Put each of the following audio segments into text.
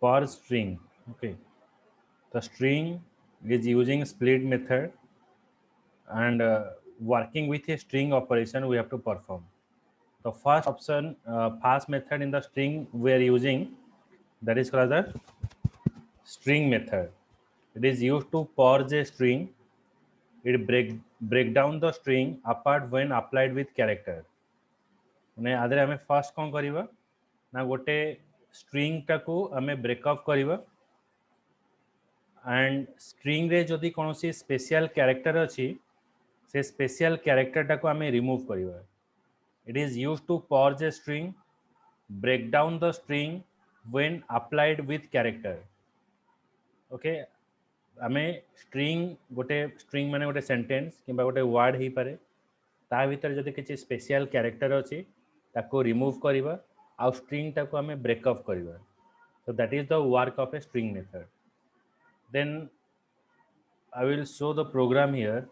per string. Okay, the string is using split method and working with a string operation we have to perform. The first option, first method in the string we are using, that is called the string method. It is used to purge a string. It break down the string apart when applied with character. माने आदरे आमे first कौन करिबा ना गोटे string टाको आमे breakup करिबा and string रे जदि कोनोसी स्पेशल कैरेक्टर अछि से स्पेशल कैरेक्टर टाको आमे रिमूव करिबा. It is used to purge a string, break down the string when applied with character. Okay, आमे स्ट्रिंग गोटे स्ट्रिंग माने गोटे सेंटेंस किंबा गोटे वर्ड ही पारे ता भीतर जदि किछि स्पेशल कैरेक्टर अछि ताको रिमूव करिबा आ स्ट्रिंग टाको आमे ब्रेकअप करिबा. So that is the work of a string method. Then I will show the program here.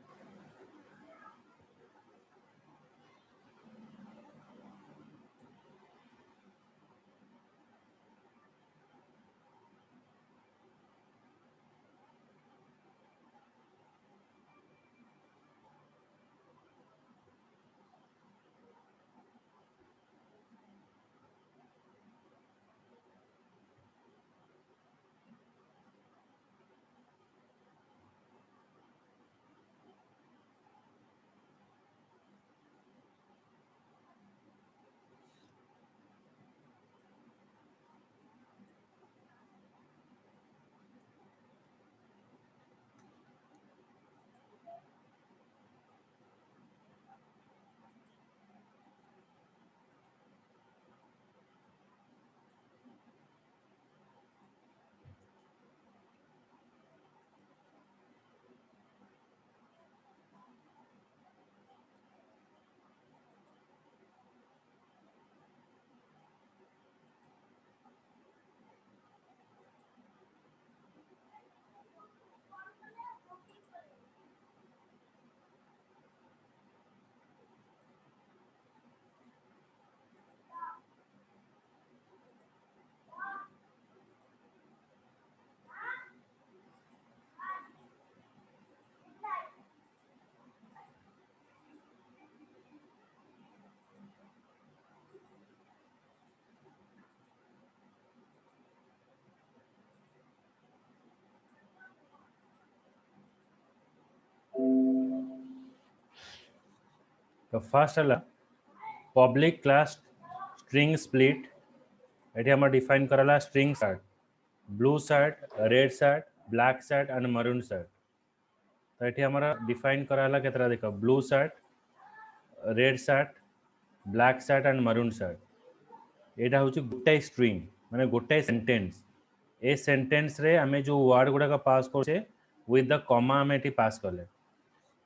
The first है public class string split. एठी हम डिफाइन करला string shirt, blue shirt, red shirt, black shirt and maroon shirt. तो एठी हमारा define कराला केतरा देखो blue shirt, red shirt, black shirt and maroon shirt. एटा होची गोटाई स्ट्रिंग माने गोटाई सेंटेंस. ए सेंटेंस रे हमें जो वर्ड गुडा का पास करछे विथ द कॉमा हमें एठी पास करले.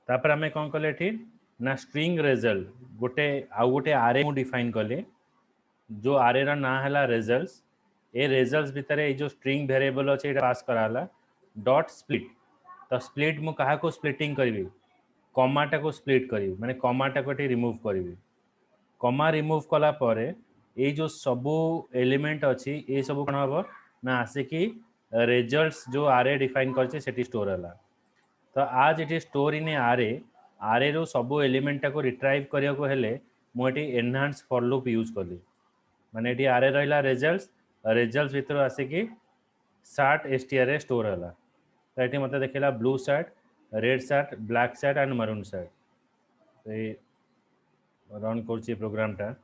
तापर हमें कोन करले एठी ना स्ट्रिंग रिजल्ट गोटे आउ गोटे आरे मु डिफाइन करले जो आरे रा ना हला रिजल्ट्स. ए रिजल्ट्स भितर ए जो स्ट्रिंग वेरिएबल अछि एटा पास कराला डॉट स्प्लिट. तो स्प्लिट मु काहा को स्प्लिटिंग करबी कॉमा टा को स्प्लिट करबी माने कॉमा टा को रिमूव करबी. कॉमा रिमूव कला परे ए जो सबू एलिमेंट अछि ए सबू कोन हबो ना आसे कि रिजल्ट्स जो आरे डिफाइन करछे सेटी स्टोर हला. तो आज इट स्टोर इन आरे आरे रो सबू एलिमेंट टा को रिट्राइव करिया को हेले मु eighty enhance for loop use करली. माने एटी आरे रहला रिजल्ट्स रिजल्ट्स भितर आसे कि शार्ट एसटीआर रे स्टोर हला. तो एटी मते देखेला blue shirt, red shirt, black shirt and maroon shirt. तो ये रन करछि प्रोग्राम टा.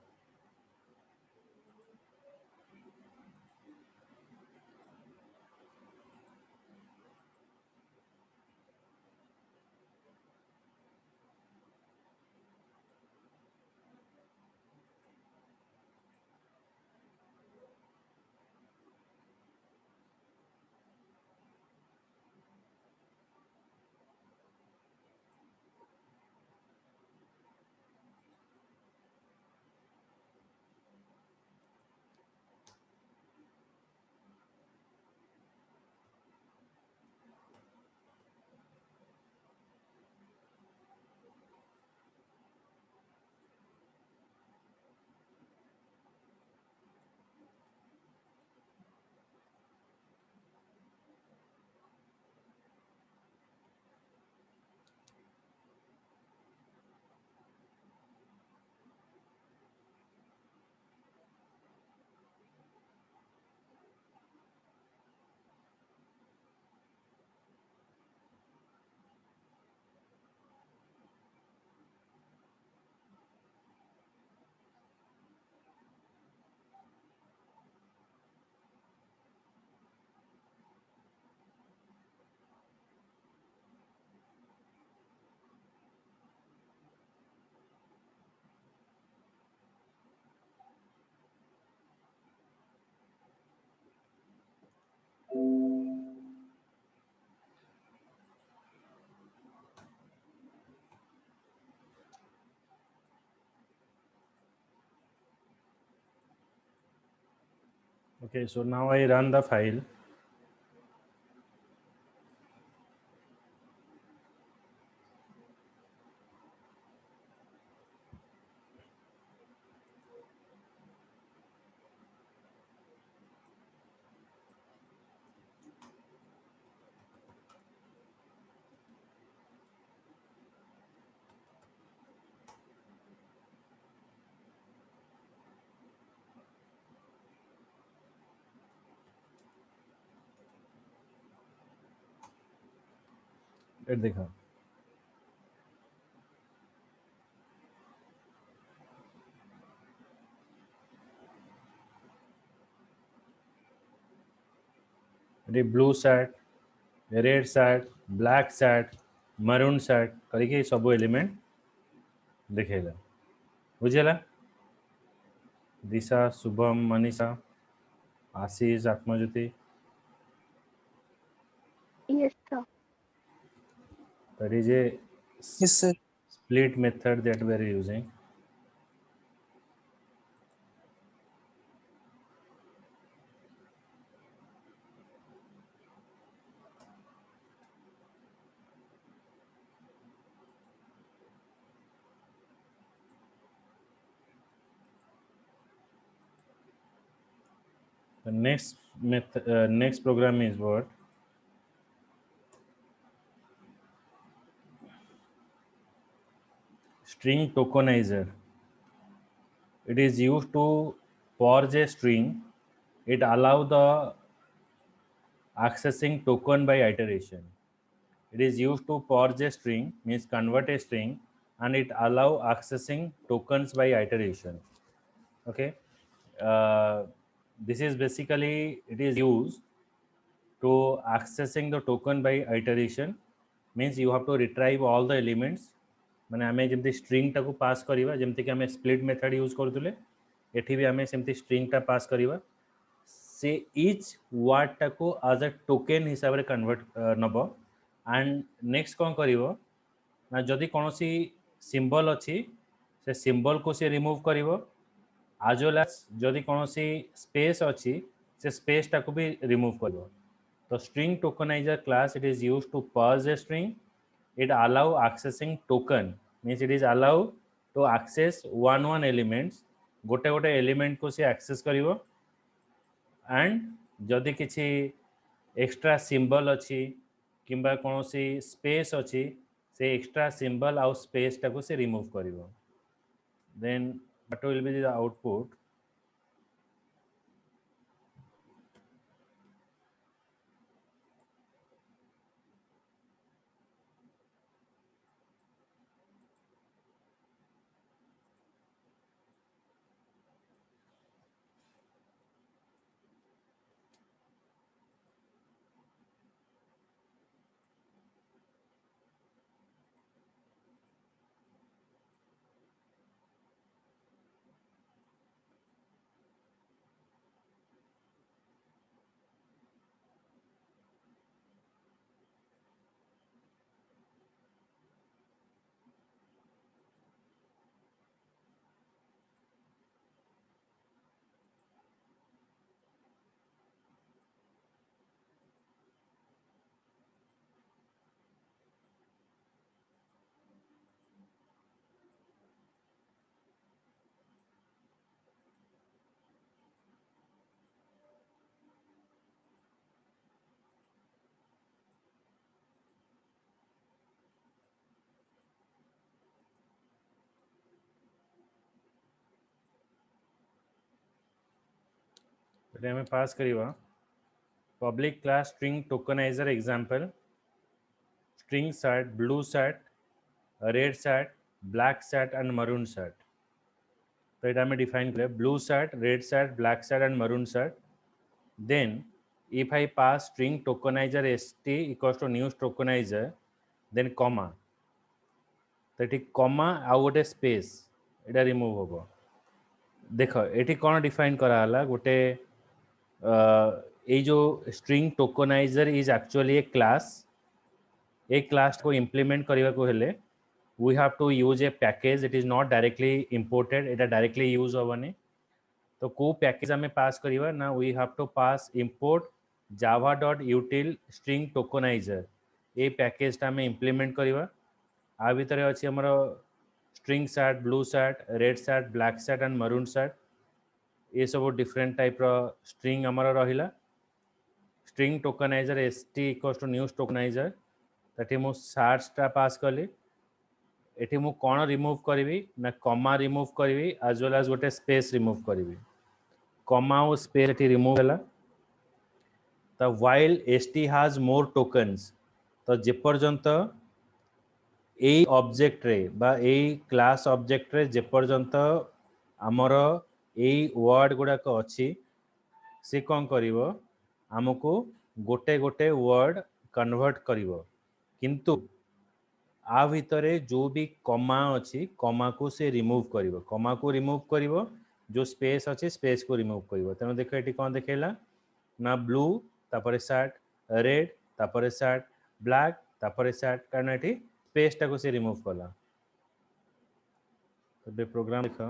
Okay, so now I run the file. Let's देखा ये blue set, red set, black set, maroon set करके सब एलिमेंट दिखेगा बुझेला दिशा शुभम मनीषा आशीष आत्मज्योति Yes, sir. that is a Yes, sir. split method that we are using. The next next program is what? String tokenizer. It is used to purge a string. It allows the accessing token by iteration. It is used to purge a string, means convert a string, and it allow accessing tokens by iteration. Okay, this is basically it is used to accessing the token by iteration. Means you have to retrieve all the elements. माने आमे जमती string टाको पास करिवा जमती कि आमे split method use करथुले एठी भी आमे सेमती स्ट्रिंग टा पास करिवा से इच वर्ड टाको एज अ टोकन हिसाब रे कन्वर्ट नबो एंड नेक्स्ट कोन करिवो ना जदी कोनोसी सिंबल अछि से सिंबल को से रिमूव करिवो as well as जदी कोनोसी स्पेस अछि से स्पेस टाको भी रिमूव करिवो तो string tokenizer class it is used to parse a string. It allow accessing token means it is allow to access one elements गोटे गोटे एलिमेंट को से एक्सेस करिवो एंड जदि किछि एक्स्ट्रा सिंबल अछि किंबा कोनोसी स्पेस अछि से एक्स्ट्रा सिंबल आउ स्पेस टाको से रिमूव करिवो then what will be the output एटा हमें पास करिवा public class string tokenizer example string set blue set red set black set and maroon set तो এটা আমি define करे blue set red set black set and maroon set then if I pass string tokenizer st equals to new tokenizer then comma तो एठी comma आउ गोटे space एटा remove होबो देखो एठी कोन डिफाइन करा हला गोटे ए जो string tokenizer is actually a class a class को implement करबा को हेले we have to use a package it is not directly imported it directly use होबनी तो को पैकेज आम पास करवा ना we have to pass import java.util string tokenizer ये पैकेज आम इम्प्लीमेंट करवा आ भितर अच्छी आमर string set blue set red set black set and maroon set ये सब डिफरेंट टाइप रो स्ट्रिंग आमर रहिला string tokenizer st equals to news tokenizer तटी मु सैट्सटा पास कली एठी मु कौन रिमूव करी ना कमा रिमूव करी एज वेल एज गोटे स्पेस रिमूव करी कमा और स्पेस एठी रिमूव है तो while st has more tokens तो जेपर्यंत এই অবজেক্টরে বা এই ক্লাস অবজেক্টরে যেপর্যন্ত আমার এই ওয়ার্ড গুড়াক অছি সে কম করিব আমকু গোটে গোটে ওয়ার্ড কনভর্ট করিব কিন্তু आ भितरे जो भी कमा अच्छी कमा को से रिमूव करिवो कमा को रिमूव करिवो जो स्पेस अच्छी स्पेस को रिमूव करिवो तेणु देख ये कौन देखेला ना ब्लू तापर सैट रेड तापर सैट ब्लैक तापर सैट कारण ये स्पेस टाको से रिमूव कला तो प्रोग्राम देख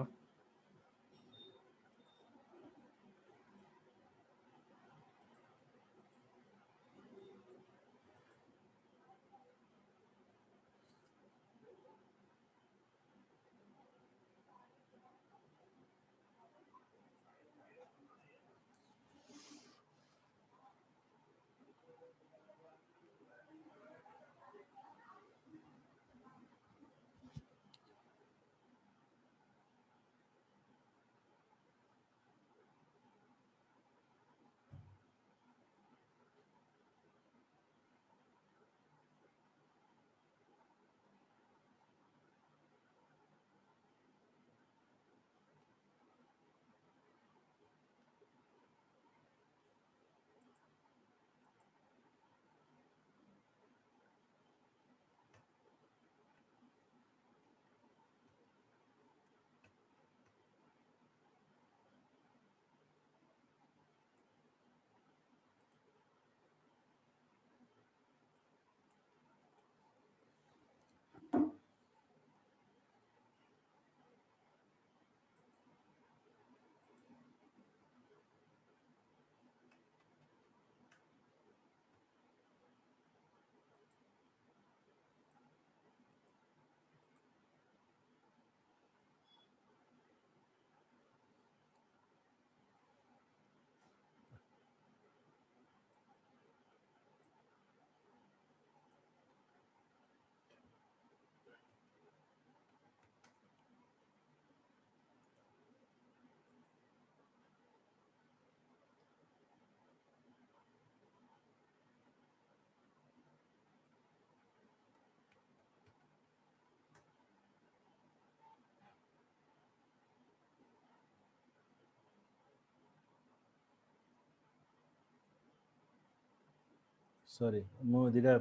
सॉरी मु दिरा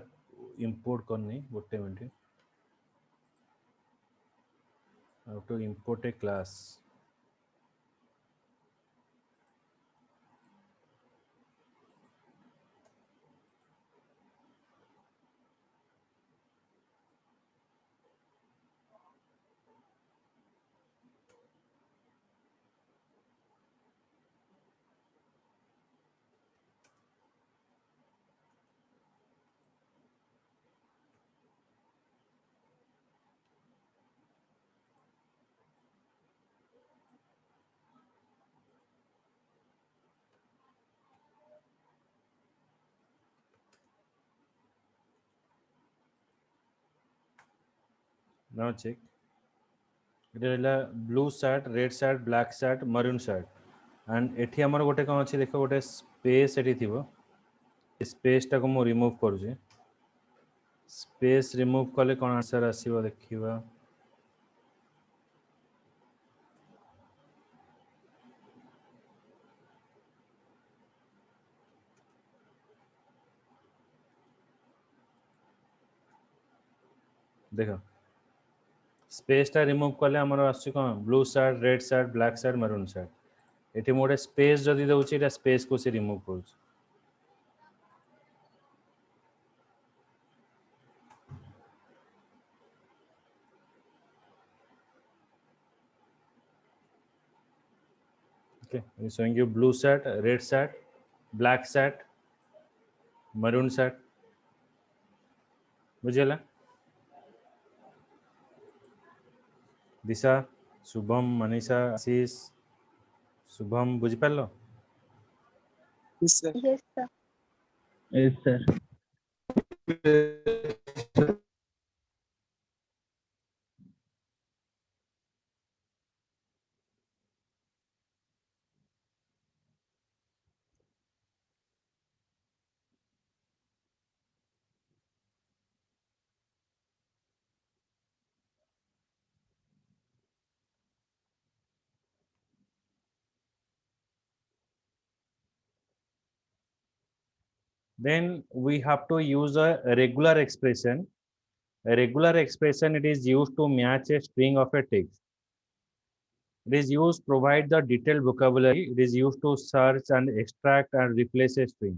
इंपोर्ट करनी गोटे minute how to import a class now check इटा blue set red set black set maroon set and एठी हमर गोटे कौन अच्छी देख गोटे स्पेस एठी थिबो स्पेस टाको मु रिमूव करूँ स्पेस रिमूव कले कौन आंसर आसीबो देखिबा देख स्पेसटा रिमूव कले आमर आसुची कौन blue set red set black set maroon set एठी मोटे स्पेस जदि दउची एटा स्पेस को से रिमूव करूँ Okay, it's showing you blue shirt, red shirt, black shirt, maroon shirt. बुझेला दिशा शुभम मनीषा आशीष शुभम बुझी पारलो Yes, sir. Yes, sir. Yes, sir. then we have to use a regular expression. A regular expression, it is used to match a string of a text. It is used to provide the detailed vocabulary. It is used to search and extract and replace a string.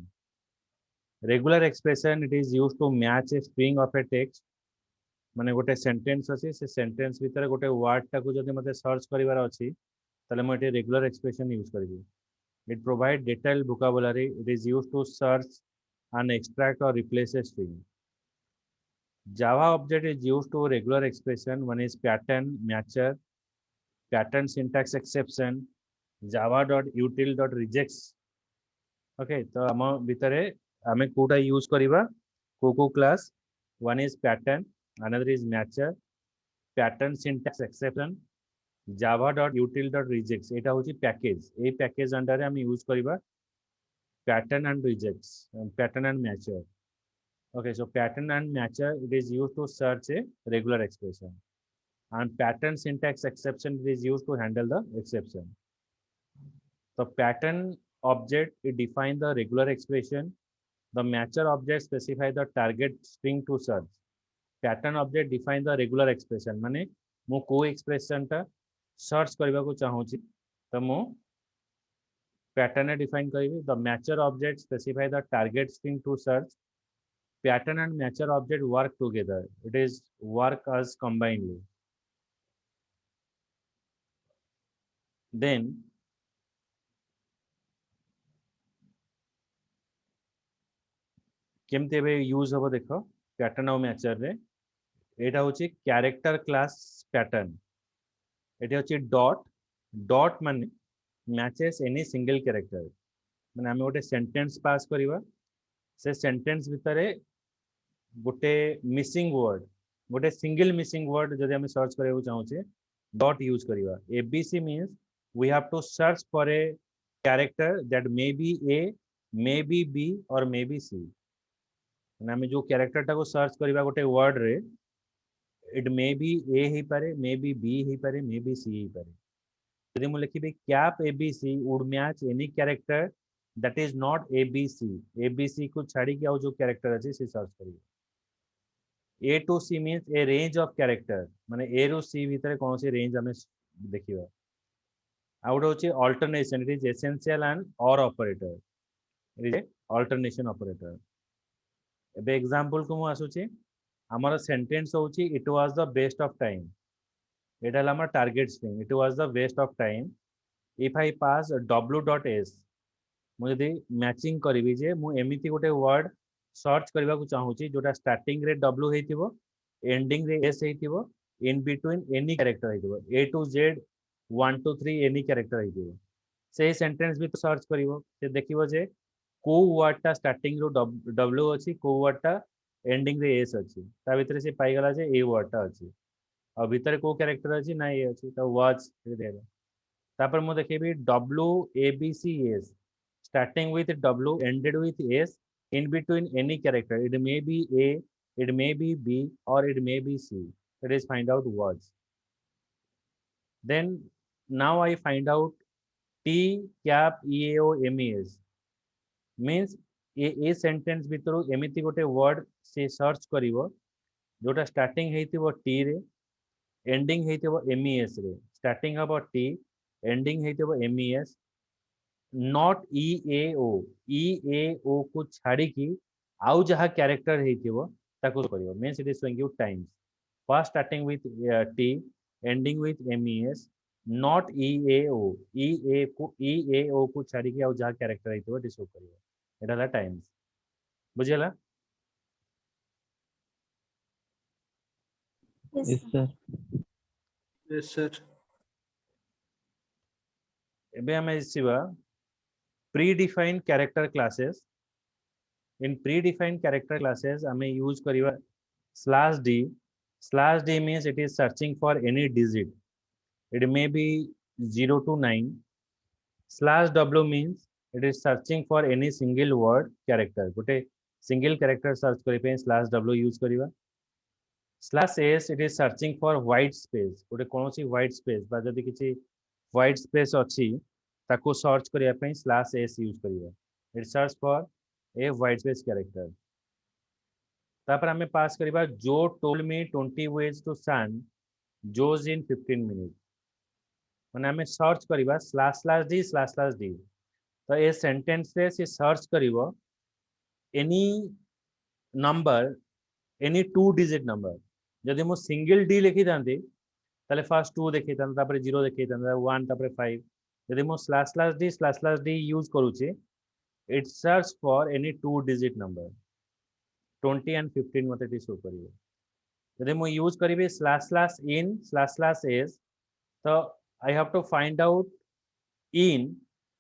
Regular expression, it is used to match a string of a text. माने गोटे sentence अछि से sentence भीतर गोटे word टाको जदि मते search करिवार अछि ताले म एटे रेगुलर एक्सप्रेशन यूज करबी. It provide detailed vocabulary. It is used to search and extract or replace a string. Java object is used to regular expression. One is pattern matcher, pattern syntax exception, java.util.regex. Okay, तो आम भितर आमे Kota use करिबा को class. One is pattern, another is matcher, pattern syntax exception, java.util.regex. এটা হচ্ছে package. এই package আন্ডারে আমি ইউজ করিবা pattern and regex, pattern and matcher. Okay, so pattern and matcher, it is used to search a regular expression. And pattern syntax exception, it is used to handle the exception. The pattern object, it defines the regular expression. The matcher object specify the target string to search. Pattern object define the regular expression. माने मु को expression टा search करबा को चाहूची तो मु pattern define करिवि. The matcher object specify the target string to search. Pattern and matcher object work together. It is work as combinedly. Then केमते bay use हबो देखो पैटर्न और मैचर रे. एटा होची कैरेक्टर क्लास पैटर्न. एटा होची डॉट माने matches any single character. माने हम गोटे सेंटेंस पास करिवा से सेंटेंस भितरे गोटे मिसिंग वर्ड गोटे सिंगल मिसिंग वर्ड जदि हम सर्च करबा चाहूचे डॉट यूज करिवा. ABC means we have to search for a character that may be A may be B or may B C. आम जो क्यारेक्टर टाको सर्च करवा गोटे वर्ड रे इट मे बी ए ही पारे मे बी बी ही पारे मे बी सी ही पारे. यदि मु लिखिबी cap ABC would match any character that is not ABC. ABC को छाड़ी के आउ जो क्यारेक्टर अछि से सर्च करिवे. A to C means a range of character माने ए रो सी भीतर कोन सी रेंज हमें देखिबा. आउट होची alternation. It is essential and or operator. It is alternation operator. एबे एग्जांपल को मु आसुची हमर सेंटेंस होची it was the best of time. एटा हमर target string. It was the best of time. If I pass w.s मु यदि मैचिंग करिवि जे मु एमिति गोटे वर्ड सर्च करबा को चाहूची जोटा स्टार्टिंग रे w हेतिबो एंडिंग रे s हेतिबो इन बिटवीन एनी कैरेक्टर हेतिबो a to z 1 to 3 any character हेतिबो. से सेंटेंस भी तो सर्च करिवो से देखिवो जे को वर्ड टा स्टार्टिंग रो w अछि को वर्ड टा एंडिंग रे s अछि ता भीतर से पाई गला जे ए वर्ड टा अछि और भीतर को कैरेक्टर अछि ना ए अछि तो वाज देला. तापर मु देखिबी w a b c s starting with w ended with s in between any character. It may be a, it may be b or it may be c. That is find out words. Then now I find out t cap eao mes means ए sentence भितर एमिति गोटे word से search करिवो जोटा starting हेतिबो T रे ending हेतिबो एमईएस रे. स्टार्टिंग हबो टी एंडिंग हेतिबो एमईएस नॉट ईएओ. ईएओ को छाड़ी की आउ जहा कैरेक्टर हेतिबो ताको करिवो means it is showing you times. First starting with T ending with MES not EAO EAO को छाड़ी के आउ जहाँ कैरेक्टर आइतो एटी शो करियो एटा ला टाइम्स बुझियला Yes, Yes, sir. sir. Yes, sir. एबे हम सिवा predefined character classes in predefined character classes हमें यूज करिवा /d means it is searching for any digit it may be 0 to 9 /w means it is searching for any single word character गोटे single character search करि पे /w use करिवा /s it is searching for white space गोटे कोनोसी white space बा जदि किछि white space अछि ताको सर्च करिया पे /s यूज करिवा it search for a white space character तापर हमें पास करिबा जो told me 20 ways to sun जोज इन 15 minutes माने हमें सर्च करिबा //d तो ए सेंटेंस रे से सर्च करिवो any number any 2 digit number जदि मो सिंगल डी लिखि दांती ताले फर्स्ट 2 देखि तान तापर 0 देखि तान 1 तापर 5 जदि मो //d यूज करूची it search for any 2 digit number 20 and 15 मते टी शो करिवो यदि मैं यूज करी /in/s तो I have to find out in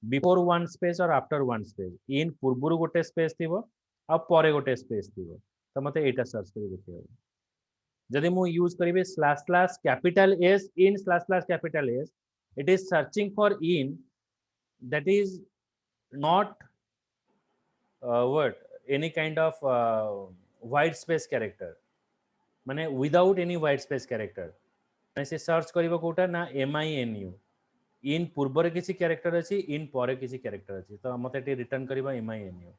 before one space और आफ्टर वन स्पेस इन पूर्व गोटे स्पेस थी आ परे गोटे स्पेस थी तो मत एटा सर्च कर देखिए जदि मैं यूज करी //S in //S it is searching for in that is not what any kind of white space character माने without any white space character माने से सर्च करिवो कोटा ना MINU इन पूर्व किसी कैरेक्टर अछि इन परे किसी कैरेक्टर अछि तो मते टी रिटर्न करिवो MINU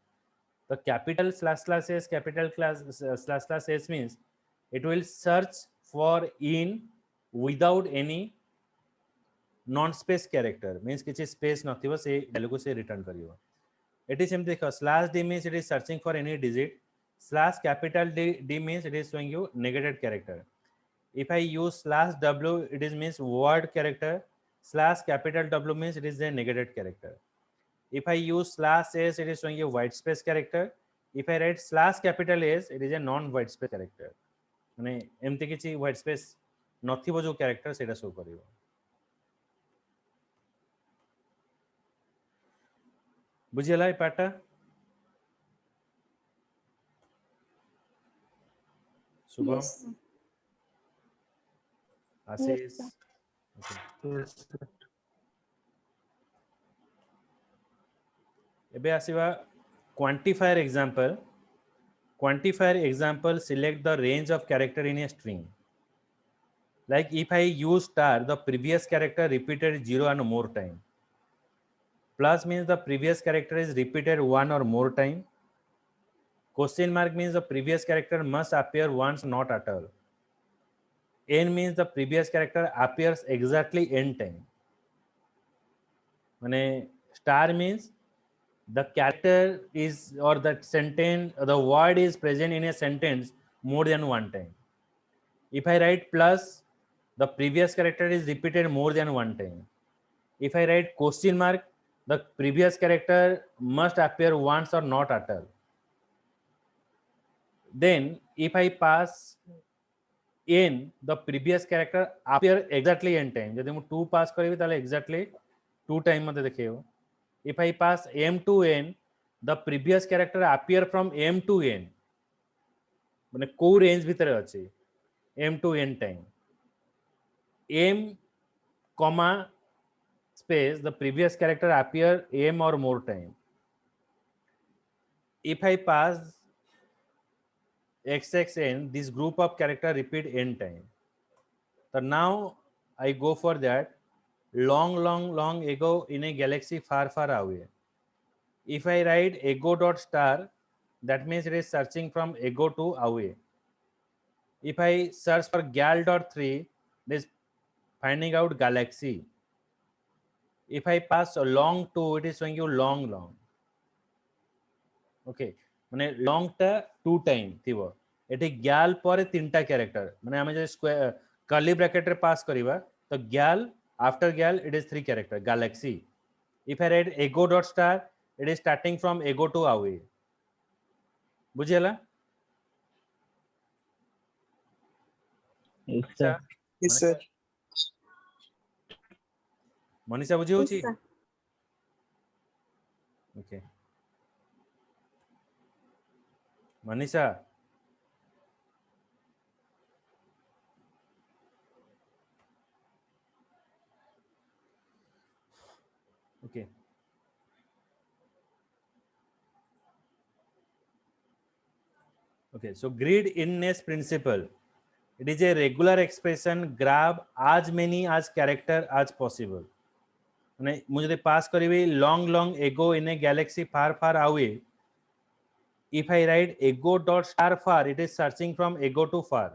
तो capital //s capital class //s means it will search for in without any non space character means किसी स्पेस नथिबो से वैल्यू को से रिटर्न करिवो एटी सेम देखो /d means it is searching for any digit /D means it is showing you negated character if I use /w it is means word character /W means it is a negated character if I use /s it is showing you white space character if I write /S it is a non white space character माने एमती किछि white space नथिबो जो character सेटा show करिवो बुझियला ए पाटा Shubham Yes, sir. आशीष sir. Yes, sir. एबे आसीबा quantifier example select the range of character in a string like if I use star the previous character repeated 0 and more time plus means the previous character is repeated one or more time question mark means the previous character must appear once not at all n means the previous character appears exactly n time माने star means the character is or the sentence the word is present in a sentence more than one time if I write plus the previous character is repeated more than one time if I write question mark the previous character must appear once or not at all then if I pass n the previous character appear exactly n time जदि मु 2 पास करिवि ताले exactly 2 time मते देखियो if I pass m to n the previous character appear from m to n माने को range भितर अछि m to n time m comma space the previous character appear m or more time if I pass xxn this group of character repeat n time so now I go for that long ago in a galaxy far away if I write ego dot star that means it is searching from ego to away if I search for gal dot 3 it is finding out galaxy if I pass a long 2 it is showing you long okay माने long टा 2 time थिबो एठी ग्याल पर 3टा character माने हम J square curly bracket रे पास करिवा तो Gyal After gal, it is 3 character, galaxy. If I write ego dot star, it is starting from ego to away. बुझिला? Yes, अच्छा, sir. Yes, sir. मनीषा बुझी होची? Okay, Manisha, okay. Okay, so grid inness principle. It is a regular expression. Grab as many as character as possible. माने मुझे दे पास करी long ago in a galaxy far away. If I write ego dot star far, it is searching from ego to far.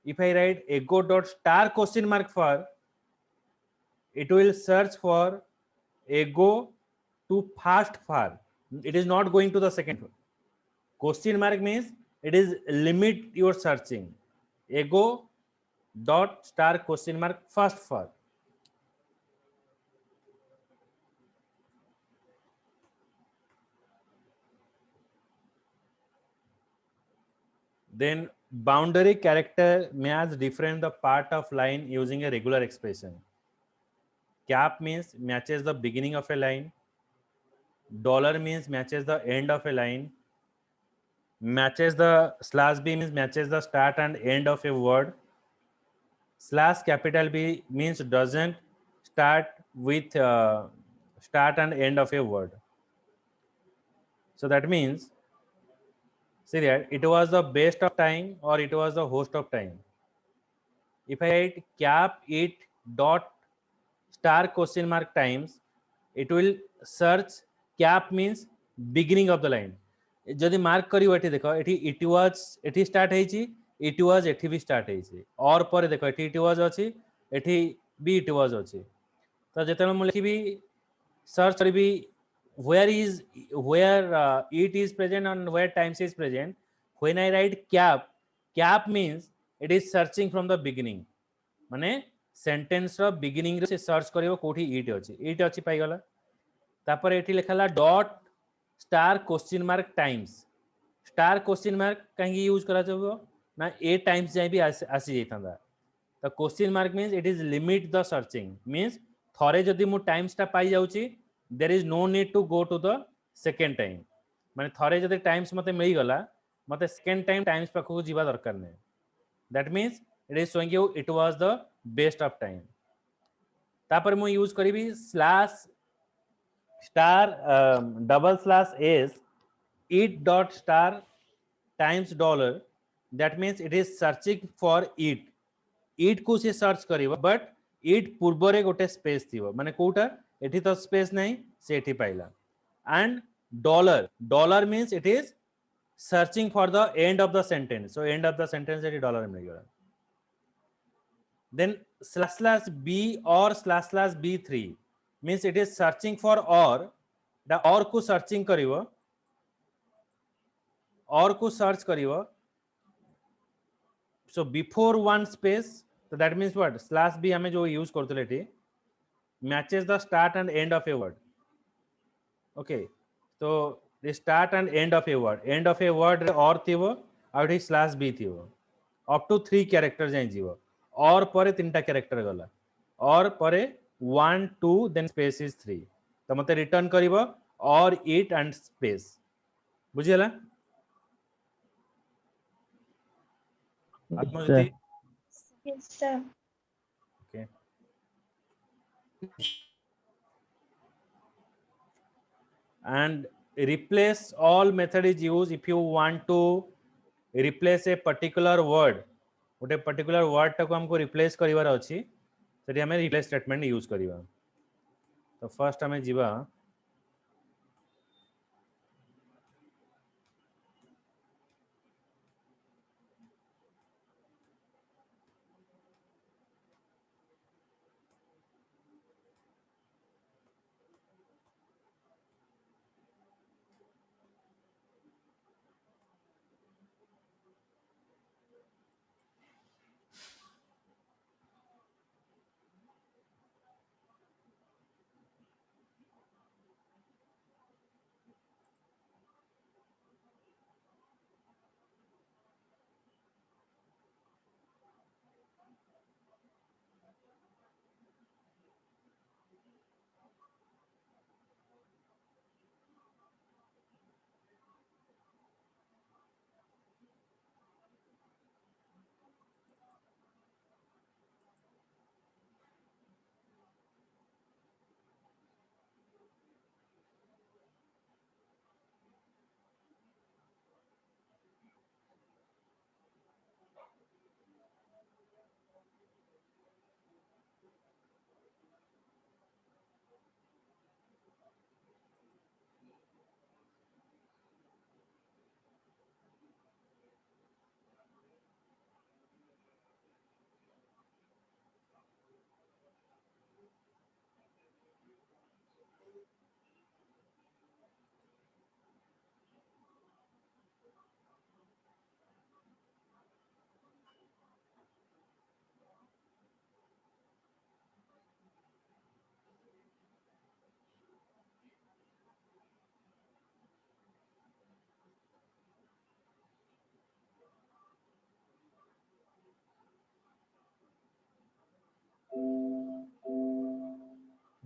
If I write ego dot star question mark far, it will search for ego to fast far. It is not going to the second. Question mark means it is limit your searching. Ego dot star question mark fast far. Then boundary character match different the part of line using a regular expression. Cap means matches the beginning of a line. Dollar means matches the end of a line. Matches the slash b means matches the start and end of a word. Slash capital B means doesn't start with start and end of a word. So that means, see that it was the best of time or it was the host of time. If I write cap it dot star question mark times, it will search cap means beginning of the line. जदि mark करियो एठी देखो एठी it was एठी start हेची it was एठी भी start हेची और पर देखो एठी it was अछि एठी भी it was अछि तो जेतेले मु लिखिबी सर्च करबी where it is present and where times is present. When I write cap means it is searching from the beginning. माने सेंटेंस रो बिगिनिंग रे से सर्च करियो कोठी इट अछि पाई गला तापर एठी लिखला dot star question mark times star question mark कहीं यूज करा जाबो ना ए टाइम्स जाय भी आसी जाइथांदा तो question mark means it is limit the searching means थरे जदी मु टाइम्स ता पाई जाउची there is no need to go to the second time माने थरे जदी टाइम्स मते मिल गला मते सेकंड टाइम टाइम्स पाखु जीवा दरकार नै that means it is showing you it was the best of time तापर मु यूज करिबी slash star double slash S it dot star times dollar that means it is searching for it को से search करिवो but it पूर्व रे गोटे space थिवो माने कोटा एठी तो स्पेस नहीं से एठी पाइला and dollar means it is searching for the end of the sentence so end of the sentence एठी dollar मिल गया then slash b or slash b3 means it is searching for or the or को searching करिवो और को search करिवो so before one space so that means what slash b हमें जो use करतले एठी matches the start and end of a word okay so the start and end of a word रे और थिवो आउट स्लैश b थिवो up to 3 character जाय जीवो और परे तीनटा कैरेक्टर गला और परे 1 2 then space is 3 तो मते रिटर्न करिवो और it and space बुझियला Yes, Atmajyoti sir. Yes, sir. okay and replace all method is used if you want to replace a particular word गोटे पर्टिकुलर वर्ड टाको हमको रिप्लेस करिवार अछि सेठी हमें रिप्लेस स्टेटमेंट यूज करिवा तो first हमें जीवा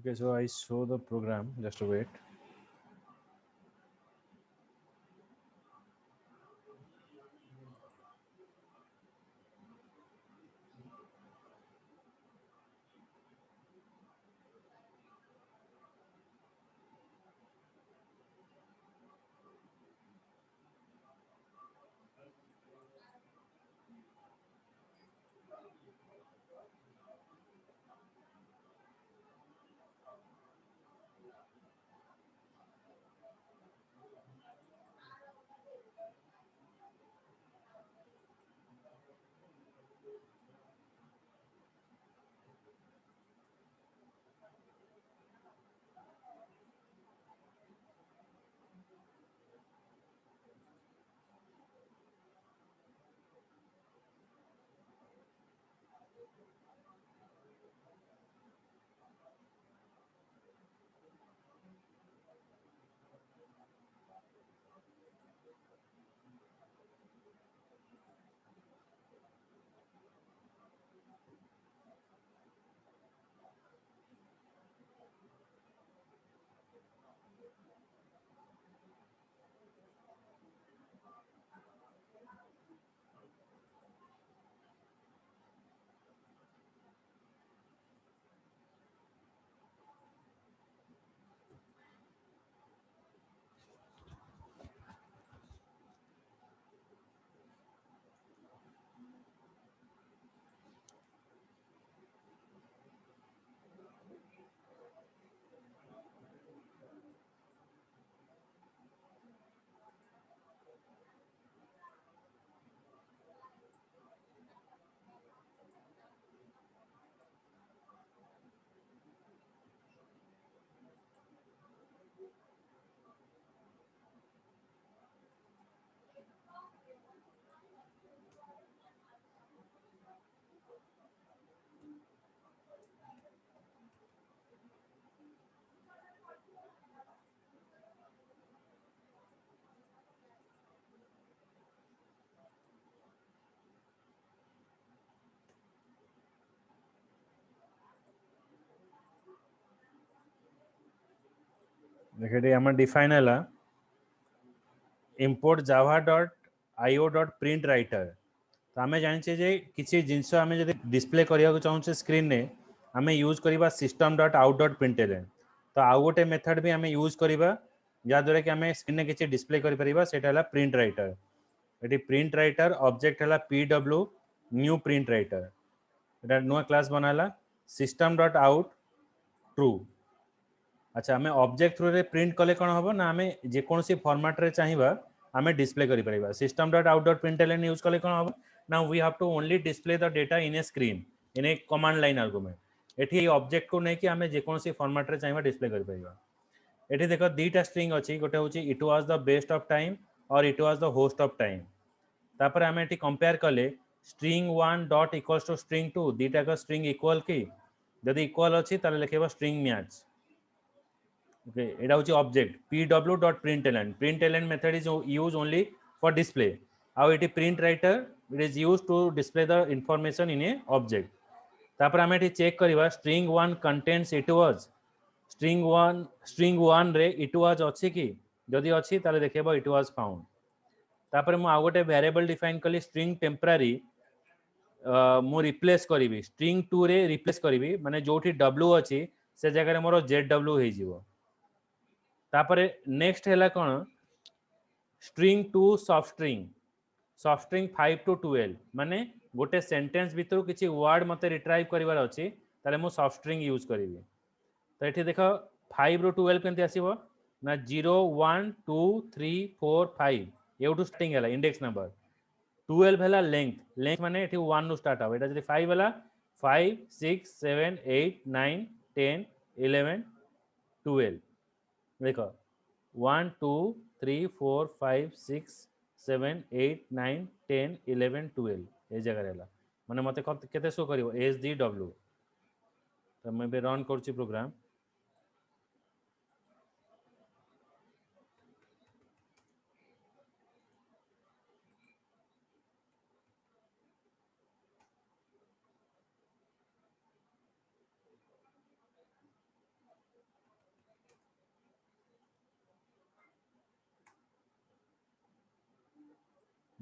Okay, so I show the program. Just wait. देखिए ये हमारा डिफाइन है import java.io.printliter तो आम जाने जे किसी जिनस आम जो डिस्प्ले करने चाहूँ स्क्रीन ने आम यूज करवा system.out.println तो आउ गोटे मेथड भी आम यूज करवा जहाँद्वारा कि आम स्क्रीन में किसी डिस्प्ले करा प्रिंट राइटर ये प्रिंट राइटर ऑब्जेक्ट है pw न्यू प्रिंट राइटर ये नुआ क्लास बनाला system.out ट्रू अच्छा आम ऑब्जेक्ट थ्रू रे प्रिंट कले कौन हम ना आम जेकोसी फॉर्मेट रे चाहिए आम डिस्प्ले करें system.out.println यूज कले कौन हम ना we have to only display the data in a screen in a command line argument एठी ऑब्जेक्ट को लेकिन आम जेकोसी फॉर्मेट रे चाहिए डिस्प्ले करें एठी देख दीटा स्ट्रिंग अच्छी गोटे हूँ it was the best of time और it was the host of time तापर आम ये कंपेयर कले string 1 dot equals to string 2 दीटा स्ट्रिंग इक्वल कि जदि इक्वल अच्छी लिखे स्ट्रिंग मैच okay এটা হচ্ছে object pw.println println method is used only for display how it is print writer it is used to display the information in a object तापर हमें ये चेक करवा string 1 contains it was string 1 रे it was अच्छी कि जदि अच्छी ताले देखेबो it was found तापर मु आ गोटे वेरिएबल डिफाइन कली string temporary मु रिप्लेस करी string 2 रे रिप्लेस करी माने जोठी w अच्छी से जगह मोर zw हे जीवो तापरे नेक्स्ट है कौन string to soft string 5 to 12 माने गोटे सेंटेंस भितर किसी वर्ड मते रिट्राइव करिवार अछि ताले मु सॉफ्ट स्ट्रिंग यूज करिवि तो एठी देखो 5 रो 12 केनते आसीबो ना 0 1 2 3 4 5 एउटू स्ट्रिंग हैला इंडेक्स नंबर 12 हैला लेंथ माने एठी 1 नु स्टार्ट हो एटा जदी 5 हैला 5 6 7 8 9 10 11 12 देखो 1 2 3 4 5 6 7 8 9 10 11 12 ये जगह रहला माने मते केते शो करिवो SDW तो मैं बे रन करछि प्रोग्राम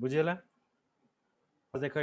बुझेला देखो